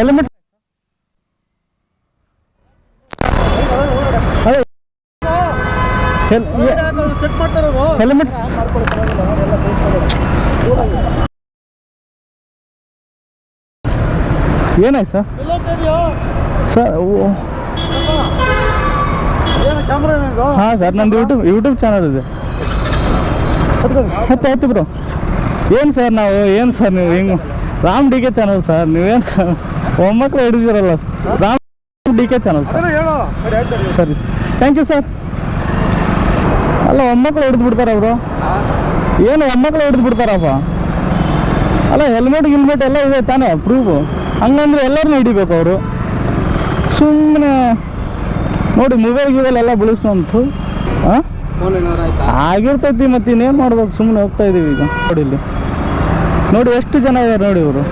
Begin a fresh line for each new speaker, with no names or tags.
Helmet helmet ಏನಾಯ್ತು sir? Sir ಹಾಂ sir, ನಂದು ಯೂಟ್ಯೂಬ್ ಚಾನಲ್ ಇದೆ. ಆಯ್ತು ಬ್ರೋ. ಏನು ಸರ್ ಏನು ಸರ್ ನೀವು ಹಿಂಗೆ Ram D K channel sir, ನೀವೇನು ಸರ್ ಒಮ್ಮಕ್ಕಳು ಹಿಡಿದಿರಲ್ಲ Ram D K channel sir. ಸರಿ, ಥ್ಯಾಂಕ್ ಯು ಸರ್. ಅಲ್ಲ, ಒಮ್ಮಕ್ಕಳು ಹಿಡಿದು ಬಿಡ್ತಾರ ಬ್ರೋ? ಏನು ಒಮ್ಮಕ್ಕಳು ಹಿಡಿದು ಬಿಡ್ತಾರಪ್ಪ? ಅಲ್ಲ, ಹೆಲ್ಮೆಟ್ ಗಿಲ್ಮೆಟ್ ಎಲ್ಲ ಇದೆ ತಾನೇ ಪ್ರೂಫು? ಹಂಗಂದ್ರೆ ಎಲ್ಲರನ್ನೂ ಹಿಡಿಬೇಕು ಅವರು. ಸುಮ್ಮನೆ ನೋಡಿ ಮೊಬೈಲ್ ಎಲ್ಲ ಬಳಸ್ಕೊಂತು. ಹಾಂ, ಆಗಿರ್ತೈತಿ. ಮತ್ತೆ ಇನ್ನೇನು ಮಾಡ್ಬೇಕು? ಸುಮ್ಮನೆ ಹೋಗ್ತಾ ಇದೀವಿ ಈಗ. ನೋಡಿ ಇಲ್ಲಿ ನೋಡಿ ಎಷ್ಟು ಜನ ಇದ್ದಾರೆ ನೋಡಿ ಇವರು.